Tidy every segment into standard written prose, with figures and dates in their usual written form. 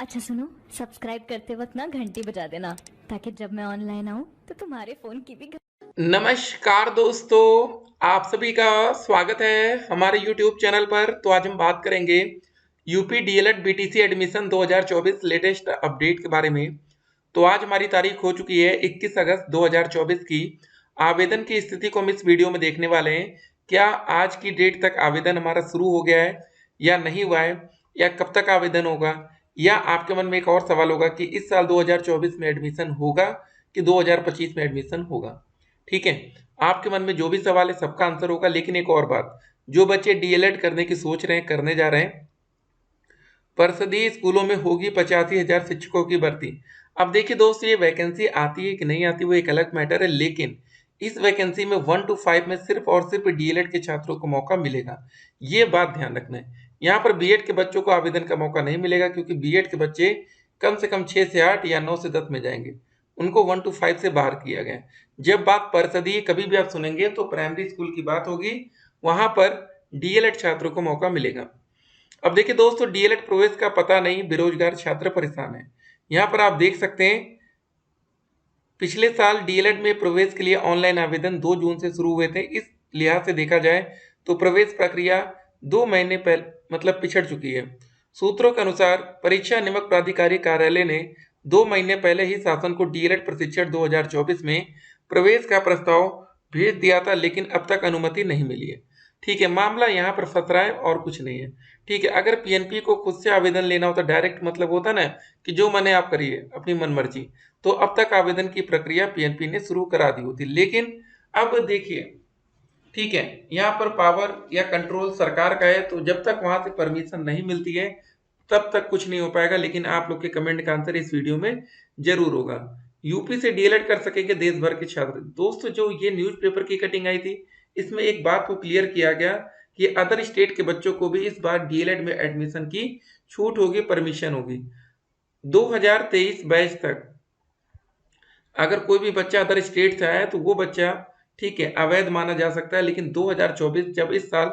अच्छा सुनो, सब्सक्राइब करते वक्त ना घंटी बजा देना ताकि जब मैं ऑनलाइन आऊँ तो तुम्हारे फोन की भी नमस्कार दोस्तों, आप सभी का स्वागत है हमारे YouTube चैनल पर। तो आज हम बात करेंगे UP DElEd BTC admission 2024 latest update के बारे में। तो आज हमारी तारीख हो चुकी है 21 अगस्त 2024 की। आवेदन की स्थिति को हम इस वीडियो में देखने वाले हैं। क्या आज की डेट तक आवेदन हमारा शुरू हो गया है या नहीं हुआ है, या कब तक आवेदन होगा, या आपके मन में एक और सवाल होगा कि इस साल 2024 में एडमिशन होगा कि 2025 में एडमिशन होगा। ठीक है, आपके मन में जो भी सवाल है सबका आंसर होगा। लेकिन एक और बात, जो बच्चे डीएलएड करने की सोच रहे हैं, करने जा रहे हैं, परिषदीय स्कूलों में होगी 85,000 शिक्षकों की भर्ती। अब देखिए दोस्त, ये वैकेंसी आती है कि नहीं आती वो एक अलग मैटर है, लेकिन इस वैकेंसी में 1 to 5 में सिर्फ और सिर्फ डीएलएड के छात्रों को मौका मिलेगा। ये बात ध्यान रखना है। यहाँ पर बीएड के बच्चों को आवेदन का मौका नहीं मिलेगा, क्योंकि बीएड के बच्चे कम से कम 6 से 8 या 9 से 10 में जाएंगे। उनको 1 to 5 से बाहर किया गया है। जब बात परिषदीय कभी भी आप सुनेंगे तो प्राइमरी स्कूल की बात होगी, वहां पर डीएलएड छात्रों को मौका मिलेगा। अब देखिए दोस्तों, डीएलएड प्रवेश का पता नहीं, बेरोजगार छात्र परेशान है। यहाँ पर आप देख सकते हैं, पिछले साल डीएलएड में प्रवेश के लिए ऑनलाइन आवेदन 2 जून से शुरू हुए थे। इस लिहाज से देखा जाए तो प्रवेश प्रक्रिया 2 महीने पहले मतलब पिछड़ चुकी है। सूत्रों के अनुसार परीक्षा नियामक प्राधिकारी कार्यालय ने 2 महीने पहले ही शासन को डीएलएड प्रशिक्षण 2024 में प्रवेश का प्रस्ताव भेज दिया था, लेकिन अब तक अनुमति नहीं मिली है। ठीक है, मामला यहाँ पर फंस रहा है और कुछ नहीं है। ठीक है, अगर पीएनपी को खुद से आवेदन लेना होता, डायरेक्ट मतलब होता ना कि जो मने आप करिए अपनी मनमर्जी, तो अब तक आवेदन की प्रक्रिया पीएनपी ने शुरू करा दी होती। लेकिन अब देखिए, ठीक है, यहाँ पर पावर या कंट्रोल सरकार का है, तो जब तक वहां से परमिशन नहीं मिलती है तब तक कुछ नहीं हो पाएगा। लेकिन आप लोग के कमेंट का आंसर इस वीडियो में जरूर होगा। यूपी से डीएलएड कर सकेंगे देश भर के छात्र। दोस्तों, जो ये न्यूज़पेपर की कटिंग आई थी, इसमें एक बात को क्लियर किया गया कि अदर स्टेट के बच्चों को भी इस बार डीएलएड में एडमिशन की छूट होगी, परमिशन होगी। 2023 बैच तक अगर कोई भी बच्चा अदर स्टेट से आया है तो वो बच्चा, ठीक है, अवैध माना जा सकता है। लेकिन 2024 जब इस साल,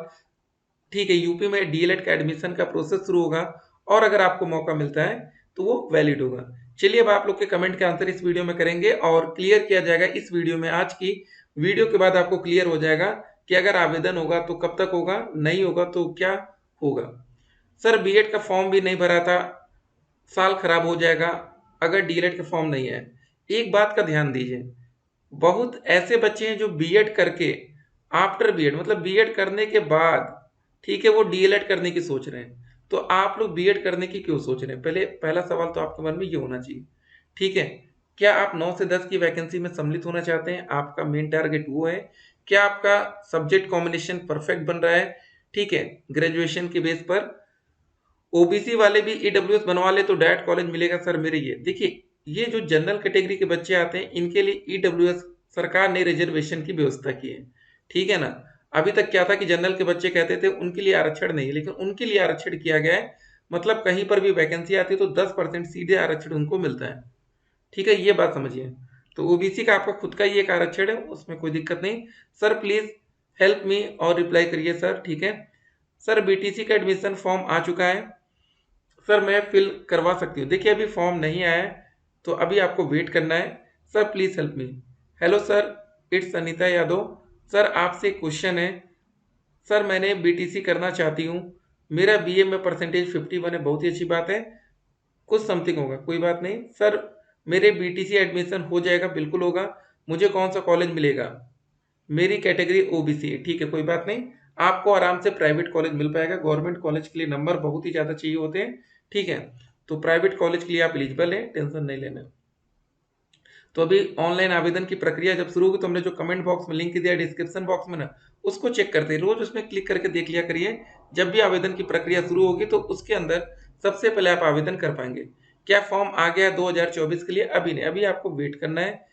ठीक है, यूपी में डीएलएड का एडमिशन का प्रोसेस शुरू होगा और अगर आपको मौका मिलता है तो वो वैलिड होगा। चलिए, अब आप लोग के कमेंट के आंसर इस वीडियो में करेंगे और क्लियर किया जाएगा इस वीडियो में। आज की वीडियो के बाद आपको क्लियर हो जाएगा कि अगर आवेदन होगा तो कब तक होगा, नहीं होगा तो क्या होगा। सर, बीएड का फॉर्म भी नहीं भरा था, साल खराब हो जाएगा अगर डीएलएड का फॉर्म नहीं है। एक बात का ध्यान दीजिए, बहुत ऐसे बच्चे हैं जो बीएड करके, आफ्टर बीएड मतलब बीएड करने के बाद, ठीक है, वो डीएलएड करने की सोच रहे हैं। तो आप लोग बीएड करने की क्यों सोच रहे हैं? पहले पहला सवाल तो आपके मन में ये होना चाहिए। ठीक है, क्या आप 9 से 10 की वैकेंसी में सम्मिलित होना चाहते हैं? आपका मेन टारगेट वो है? क्या आपका सब्जेक्ट कॉम्बिनेशन परफेक्ट बन रहा है? ठीक है, ग्रेजुएशन के बेस पर ओबीसी वाले भी ईडब्ल्यूएस बनवा ले तो डायरेक्ट कॉलेज मिलेगा। सर मेरे ये देखिए, ये जो जनरल कैटेगरी के बच्चे आते हैं इनके लिए ईडब्ल्यूएस सरकार ने रिजर्वेशन की व्यवस्था की है। ठीक है ना। अभी तक क्या था कि जनरल के बच्चे कहते थे उनके लिए आरक्षण नहीं है, लेकिन उनके लिए आरक्षण किया गया है। मतलब कहीं पर भी वैकेंसी आती है तो 10% सीधे आरक्षण उनको मिलता है। ठीक है, ये बात समझिए। तो ओबीसी का आपका खुद का ही एक आरक्षण है, उसमें कोई दिक्कत नहीं। सर प्लीज हेल्प मी और रिप्लाई करिए सर। ठीक है सर, बीटीसी का एडमिशन फॉर्म आ चुका है। सर मैं फिल करवा सकती हूँ? देखिए, अभी फॉर्म नहीं आया है तो अभी आपको वेट करना है। Sir please help me. Hello sir, it's Anita Yadav. Sir आपसे क्वेश्चन है। सर मैंने बीटीसी करना चाहती हूँ, मेरा बीए में परसेंटेज 51 है। बहुत ही अच्छी बात है, कुछ समथिंग होगा, कोई बात नहीं। सर मेरे बीटीसी एडमिशन हो जाएगा? बिल्कुल होगा। मुझे कौन सा कॉलेज मिलेगा? मेरी कैटेगरी ओबीसी है। ठीक है, कोई बात नहीं, आपको आराम से प्राइवेट कॉलेज मिल पाएगा। गवर्नमेंट कॉलेज के लिए नंबर बहुत ही ज़्यादा चाहिए होते हैं। ठीक है, तो प्राइवेट कॉलेज के लिए आप एलिजिबल हैं, टेंशन नहीं लेना। तो अभी ऑनलाइन आवेदन की प्रक्रिया जब शुरू होगी तो हमने जो कमेंट बॉक्स में लिंक दिया है डिस्क्रिप्शन बॉक्स में ना, उसको चेक करते हैं, रोज उसमें क्लिक करके देख लिया करिए। जब भी आवेदन की प्रक्रिया शुरू होगी तो उसके अंदर सबसे पहले आप आवेदन कर पाएंगे। क्या फॉर्म आ गया 2024 के लिए? अभी नहीं, अभी आपको वेट करना है।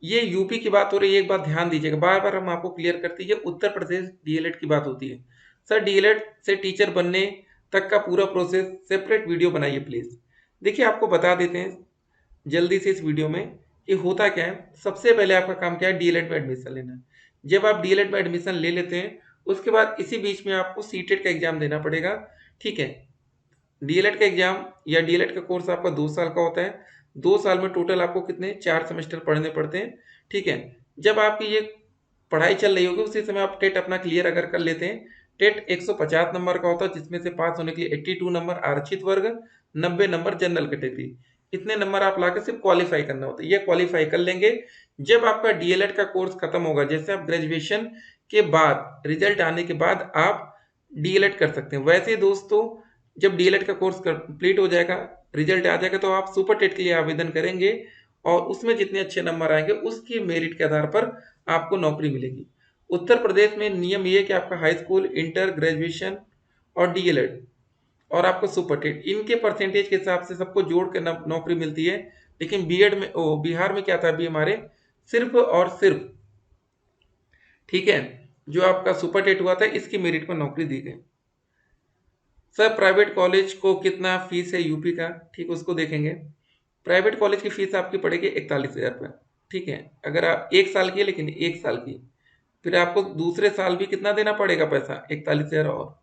ये यूपी की बात हो रही है, एक बात ध्यान दीजिएगा, बार बार हम आपको क्लियर करते हैं, ये उत्तर प्रदेश डीएलएड की बात होती है। सर डीएलएड से टीचर बनने तक का पूरा प्रोसेस सेपरेट वीडियो बनाइए प्लीज। देखिए, आपको बता देते हैं जल्दी से इस वीडियो में कि होता क्या है। सबसे पहले आपका काम क्या है? डीएलएड में एडमिशन लेना है। जब आप डीएलएड में एडमिशन ले लेते हैं, उसके बाद इसी बीच में आपको सीटेट का एग्जाम देना पड़ेगा। ठीक है, डीएलएड का एग्जाम या डीएलएड का कोर्स आपका 2 साल का होता है। 2 साल में टोटल आपको कितने 4 सेमेस्टर पढ़ने पड़ते हैं। ठीक है, जब आपकी ये पढ़ाई चल रही होगी उसी समय आप टेट अपना क्लियर अगर कर लेते हैं। टेट 150 नंबर का होता है, जिसमें से पास होने के लिए 82 नंबर आरक्षित वर्ग, 90 नंबर जनरल कैटेगरी। इतने नंबर आप लाकर सिर्फ क्वालिफाई करना होता है। ये क्वालिफाई कर लेंगे। जब आपका डीएलएड का कोर्स खत्म होगा, जैसे आप ग्रेजुएशन के बाद रिजल्ट आने के बाद आप डीएलएड कर सकते हैं। वैसे दोस्तों, जब डीएलएड का कोर्स कंप्लीट हो जाएगा, रिजल्ट आ जाएगा, तो आप सुपर टेट के लिए आवेदन करेंगे और उसमें जितने अच्छे नंबर आएंगे उसकी मेरिट के आधार पर आपको नौकरी मिलेगी। उत्तर प्रदेश में नियम ये है कि आपका हाई स्कूल, इंटर, ग्रेजुएशन और डीएलएड और आपको सुपर टेट, इनके परसेंटेज के हिसाब से सबको जोड़ के नौकरी मिलती है। लेकिन बीएड में बिहार में क्या था अभी हमारे, सिर्फ और सिर्फ, ठीक है, जो आपका सुपर टेट हुआ था इसकी मेरिट पर नौकरी दी गई। सर प्राइवेट कॉलेज को कितना फीस है यूपी का, ठीक, उसको देखेंगे। प्राइवेट कॉलेज की फीस आपकी पड़ेगी 41,000 रुपये। ठीक है, अगर आप 1 साल की है, लेकिन 1 साल की, फिर आपको दूसरे साल भी कितना देना पड़ेगा पैसा, 41,000 और।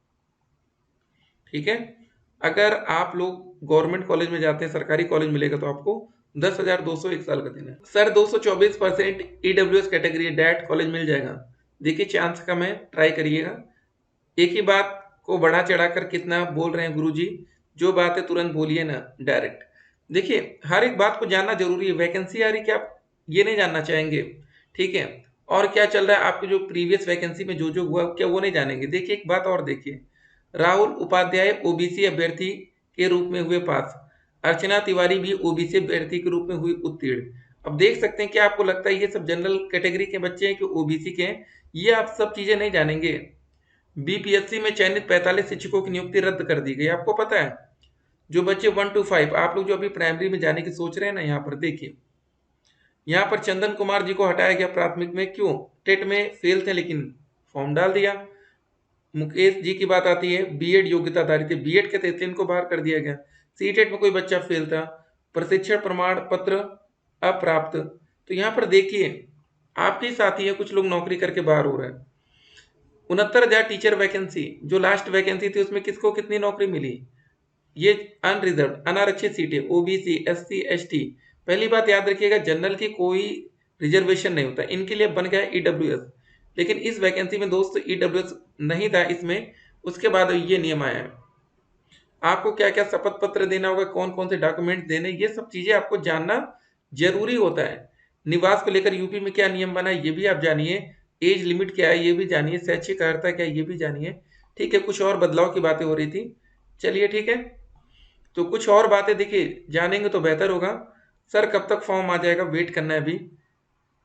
ठीक है, अगर आप लोग गवर्नमेंट कॉलेज में जाते हैं, सरकारी कॉलेज मिलेगा तो आपको 10,200 1 साल का देना है। Sir 224% EWS category that college मिल जाएगा। देखिए चांस कम है, ट्राई करिएगा। एक ही बात को बढ़ा चढ़ाकर कितना बोल रहे हैं गुरुजी, जो बात है तुरंत बोलिए ना डायरेक्ट। देखिए हर एक बात को जानना जरूरी है। वैकेंसी आ रही क्या आप ये नहीं जानना चाहेंगे, ठीक है, और क्या चल रहा है आपके जो प्रीवियस वैकेंसी में जो जो हुआ क्या वो नहीं जानेंगे। देखिए एक बात और देखिए, राहुल उपाध्याय ओबीसी अभ्यर्थी के रूप में हुए पास, अर्चना तिवारी भी ओबीसी अभ्यर्थी के रूप में हुई उत्तीर्ण। अब देख सकते हैं, क्या आपको लगता है ये सब जनरल कैटेगरी के बच्चे हैं कि ओबीसी के हैं, ये आप सब चीजें नहीं जानेंगे। बीपीएससी में चयनित 45 शिक्षकों की नियुक्ति रद्द कर दी गई, आपको पता है। जो बच्चे 1 to 5, आप लोग जो अभी प्राइमरी में जाने की सोच रहे हैं ना, यहाँ पर देखिए, यहाँ पर चंदन कुमार जी को हटाया गया प्राथमिक में, क्यों, टेट में फेल थे लेकिन फॉर्म डाल दिया। मुकेश जी की बात आती है, बीएड योग्यताधारी थे, बीएड के थे इनको बाहर कर दिया गया। सीटेट में कोई बच्चा फेल था, प्रशिक्षण प्रमाण पत्र अप्राप्त। तो यहाँ पर देखिए आपके साथी है, कुछ लोग नौकरी करके बाहर हो रहे हैं। 69,000 टीचर वैकेंसी, जो लास्ट वैकेंसी थी उसमें किसको कितनी नौकरी मिली, ये अनरिजर्व अनारक्षित सीटें, ओबीसी, एससी, एसटी। पहली बात याद रखिएगा, जनरल की कोई रिजर्वेशन नहीं होता, इनके लिए बन गया ईडब्ल्यूएस। लेकिन इस वैकेंसी में दोस्तों ईडब्ल्यूएस नहीं था इसमें, उसके बाद ये नियम आया है। आपको क्या क्या शपथ पत्र देना होगा, कौन कौन से डॉक्यूमेंट देने, ये सब चीजें आपको जानना जरूरी होता है। निवास को लेकर यूपी में क्या नियम बना है ये भी आप जानिए। एज लिमिट क्या है ये भी जानिए। शैक्षिक अर्हता क्या है ये भी जानिए। ठीक है, कुछ और बदलाव की बातें हो रही थी, चलिए ठीक है, तो कुछ और बातें देखिए जानेंगे तो बेहतर होगा। सर कब तक फॉर्म आ जाएगा, वेट करना है अभी।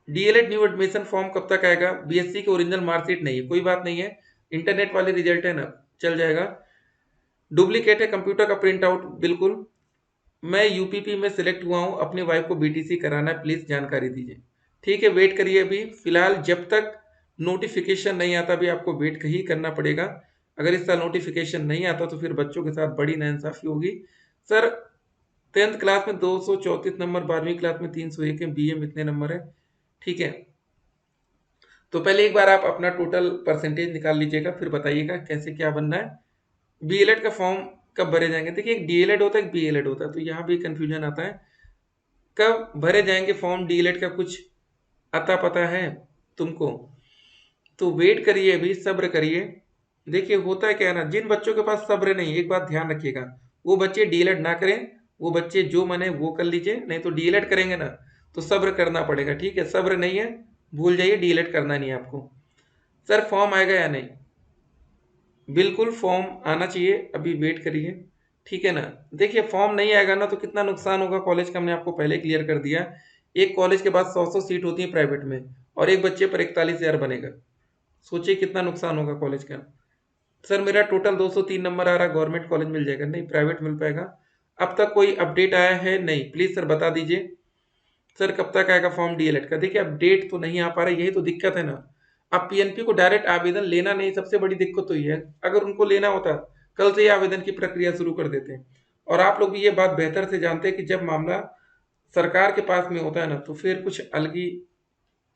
डीएलएड न्यू एडमिशन फॉर्म कब तक आएगा, बीएससी की ओरिजिनल मार्कशीट नहीं है, कोई बात नहीं है, इंटरनेट वाले रिजल्ट है ना, चल जाएगा। डुप्लीकेट है कंप्यूटर का प्रिंट आउट, बिल्कुल। मैं यूपीपी में सिलेक्ट हुआ हूँ, अपनी वाइफ को बीटीसी कराना है, प्लीज जानकारी दीजिए। ठीक है, वेट करिए अभी फिलहाल, जब तक नोटिफिकेशन नहीं आता भी आपको वेट ही करना पड़ेगा। अगर इस साल नोटिफिकेशन नहीं आता तो फिर बच्चों के साथ बड़ी नाइंसाफी होगी। सर 10th क्लास में 234 नंबर, 12वीं क्लास में 301 है, बीए में इतने नंबर है। ठीक है, तो पहले एक बार आप अपना टोटल परसेंटेज निकाल लीजिएगा, फिर बताइएगा कैसे क्या बनना है। बीएलएड का फॉर्म कब भरे जाएंगे, देखिए एक डीएलएड होता है एक बीएलएड होता है, तो यहाँ भी कंफ्यूजन आता है कब भरे जाएंगे फॉर्म। डीएलएड का कुछ अता पता है तुमको, तो वेट करिए अभी, सब्र करिए। देखिए होता है क्या है ना, जिन बच्चों के पास सब्र नहीं, एक बात ध्यान रखिएगा, वो बच्चे डीएलएड ना करें। वो बच्चे जो मने वो कर लीजिए, नहीं तो डीएलएड करेंगे ना तो सब्र करना पड़ेगा। ठीक है, सब्र नहीं है भूल जाइए, डीएलएड करना नहीं है आपको। सर फॉर्म आएगा या नहीं, बिल्कुल फॉर्म आना चाहिए, अभी वेट करिए, ठीक है ना। देखिए फॉर्म नहीं आएगा ना तो कितना नुकसान होगा कॉलेज का, हमने आपको पहले क्लियर कर दिया। एक कॉलेज के पास 100 सीट होती है प्राइवेट में, और एक बच्चे पर 41,000 बनेगा, सोचिए कितना नुकसान होगा कॉलेज का। सर मेरा टोटल 203 नंबर आ रहा, गवर्नमेंट कॉलेज मिल जाएगा, नहीं प्राइवेट मिल पाएगा। अब तक कोई अपडेट आया है नहीं, प्लीज सर बता दीजिए। सर कब तक आएगा फॉर्म डीएलएड का, देखिए अपडेट तो नहीं आ पा रहा, यही तो दिक्कत है ना। अब पीएनपी को डायरेक्ट आवेदन लेना नहीं, सबसे बड़ी दिक्कत तो ये है। अगर उनको लेना होता कल से ही आवेदन की प्रक्रिया शुरू कर देते हैं। और आप लोग भी ये बात बेहतर से जानते हैं कि जब मामला सरकार के पास में होता है ना तो फिर कुछ अलग ही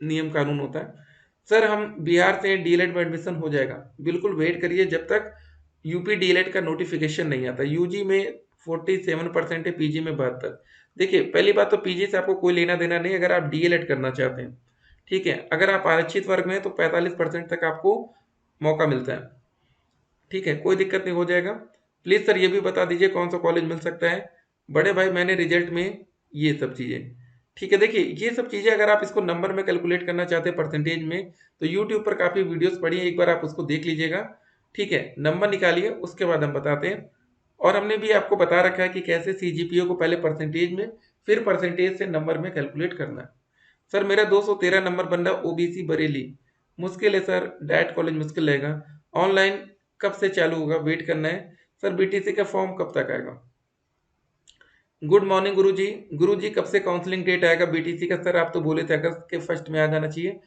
नियम कानून होता है। सर हम बिहार से डीएलएड में एडमिशन हो जाएगा, बिल्कुल वेट करिए, जब तक यूपी डीएलएड का नोटिफिकेशन नहीं आता। यूजी में 47% है, पीजी में 72। देखिए पहली बात तो पीजी से आपको कोई लेना देना नहीं अगर आप डीएलएड करना चाहते हैं, ठीक है। अगर आप आरक्षित वर्ग में हैं तो 45% तक आपको मौका मिलता है, ठीक है, कोई दिक्कत नहीं, हो जाएगा। प्लीज सर ये भी बता दीजिए कौन सा कॉलेज मिल सकता है। बड़े भाई मैंने रिजल्ट में ये सब चीजें, ठीक है। देखिए ये सब चीजें अगर आप इसको नंबर में कैलकुलेट करना चाहते हैं परसेंटेज में, तो यूट्यूब पर काफी वीडियोस पड़ी है, एक बार आप उसको देख लीजिएगा, ठीक है। नंबर निकालिए, उसके बाद हम बताते हैं। और हमने भी आपको बता रखा है कि कैसे सीजीपीओ को पहले परसेंटेज में, फिर परसेंटेज से नंबर में कैलकुलेट करना है। सर मेरा 213 नंबर बन रहा ओबीसी बरेली, मुश्किल है सर, डाइट कॉलेज मुश्किल रहेगा। ऑनलाइन कब से चालू होगा, वेट करना है। सर बीटीसी का फॉर्म कब तक आएगा। गुड मॉर्निंग गुरुजी। गुरुजी कब से काउंसलिंग डेट आएगा बीटीसी का। सर आप तो बोले थे अगस्त के फर्स्ट में आ जाना चाहिए।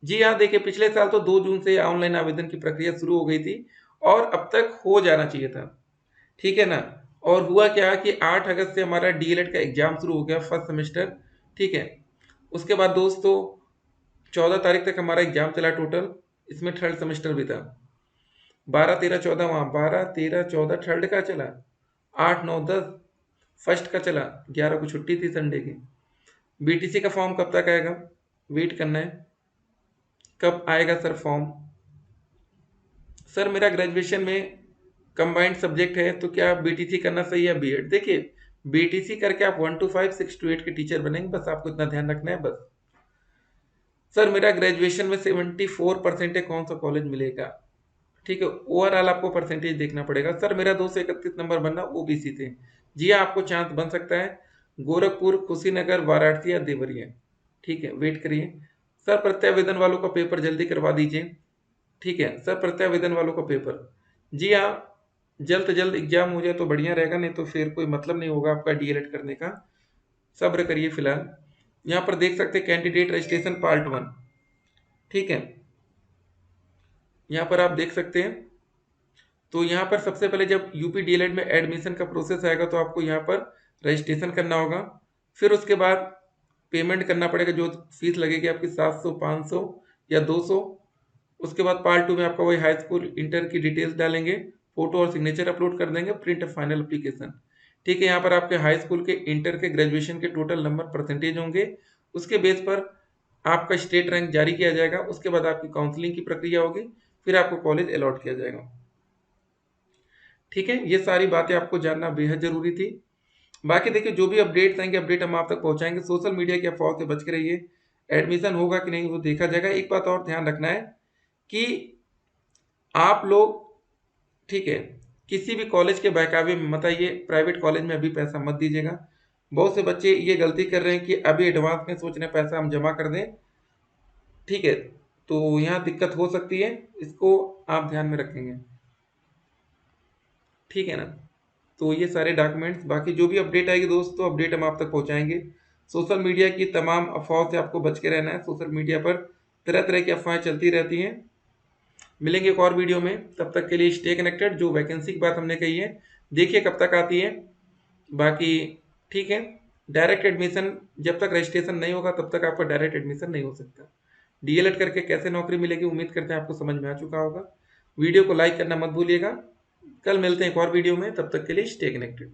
जी हाँ, देखिए पिछले साल तो 2 जून से ऑनलाइन आवेदन की प्रक्रिया शुरू हो गई थी और अब तक हो जाना चाहिए था, ठीक है ना। और हुआ क्या कि 8 अगस्त से हमारा डीएलएड का एग्जाम शुरू हो गया, फर्स्ट सेमेस्टर, ठीक है। उसके बाद दोस्तों 14 तारीख तक हमारा एग्जाम चला टोटल, इसमें थर्ड सेमेस्टर भी था। 12 13 14 वहाँ, 12 13 14 थर्ड का चला, 8 9 10 फर्स्ट का चला, 11 को छुट्टी थी संडे की। बीटीसी का फॉर्म कब तक आएगा, वेट करना है। कब आएगा सर फॉर्म। सर मेरा ग्रेजुएशन में कंबाइंड सब्जेक्ट है, तो क्या बीटीसी करना सही है बीएड। देखिए बीटीसी करके आप 1 to 5 6 to 8 के टीचर बनेंगे, बस आपको इतना ध्यान रखना है बस। सर मेरा ग्रेजुएशन में 74% है, कौन सा कॉलेज मिलेगा, ठीक है। ओवरऑल आपको परसेंटेज देखना पड़ेगा। सर मेरा 231 नंबर बनना ओबीसी थे। जी हाँ, आपको चांस बन सकता है, गोरखपुर, कुशीनगर, वाराणसी या देवरिया, ठीक है, वेट करिए। सर प्रत्यावेदन वालों का पेपर जल्दी करवा दीजिए, ठीक है। सर प्रत्यावेदन वालों का पेपर, जी हाँ, जल्द से जल्द एग्जाम हो जाए तो बढ़िया रहेगा, नहीं तो फिर कोई मतलब नहीं होगा आपका डीएलएड करने का। सब्र करिए फिलहाल। यहाँ पर देख सकते हैं कैंडिडेट रजिस्ट्रेशन पार्ट 1, ठीक है, यहाँ पर आप देख सकते हैं। तो यहाँ पर सबसे पहले जब यूपी डीएलएड में एडमिशन का प्रोसेस आएगा तो आपको यहाँ पर रजिस्ट्रेशन करना होगा, फिर उसके बाद पेमेंट करना पड़ेगा, जो फीस लगेगी आपकी 700 500 या 200। उसके बाद पार्ट 2 में आपका वही हाई स्कूल इंटर की डिटेल्स डालेंगे, फोटो और सिग्नेचर अपलोड कर देंगे, प्रिंट फाइनल एप्लीकेशन, ठीक है। यहाँ पर आपके हाई स्कूल के, इंटर के, ग्रेजुएशन के टोटल नंबर परसेंटेज होंगे, उसके बेस पर आपका स्टेट रैंक जारी किया जाएगा। उसके बाद आपकी काउंसलिंग की प्रक्रिया होगी, फिर आपको कॉलेज अलॉट किया जाएगा, ठीक है। ये सारी बातें आपको जानना बेहद जरूरी थी। बाकी देखिए जो भी अपडेट्स आएंगे, अपडेट हम आप तक पहुंचाएंगे। सोशल मीडिया की अफवाह से बच के रहिए, एडमिशन होगा कि नहीं वो देखा जाएगा। एक बात और ध्यान रखना है कि आप लोग, ठीक है, किसी भी कॉलेज के बहकावे में मत आइए, प्राइवेट कॉलेज में अभी पैसा मत दीजिएगा। बहुत से बच्चे ये गलती कर रहे हैं कि अभी एडवांस में सोच रहे हैं पैसा हम जमा कर दें, ठीक है, तो यहाँ दिक्कत हो सकती है, इसको आप ध्यान में रखेंगे, ठीक है ना। तो ये सारे डॉक्यूमेंट्स, बाकी जो भी अपडेट आएगी दोस्तों, अपडेट हम आप तक पहुंचाएंगे। सोशल मीडिया की तमाम अफवाहों से आपको बच के रहना है। सोशल मीडिया पर तरह तरह की अफवाहें चलती रहती हैं। मिलेंगे एक और वीडियो में, तब तक के लिए स्टे कनेक्टेड। जो वैकेंसी की बात हमने कही है, देखिए कब तक आती है। बाकी ठीक है, डायरेक्ट एडमिशन जब तक रजिस्ट्रेशन नहीं होगा तब तक आपका डायरेक्ट एडमिशन नहीं हो सकता। डीएलएड करके कैसे नौकरी मिलेगी, उम्मीद करते हैं आपको समझ में आ चुका होगा। वीडियो को लाइक करना मत भूलिएगा। कल मिलते हैं एक और वीडियो में, तब तक के लिए स्टे कनेक्टेड।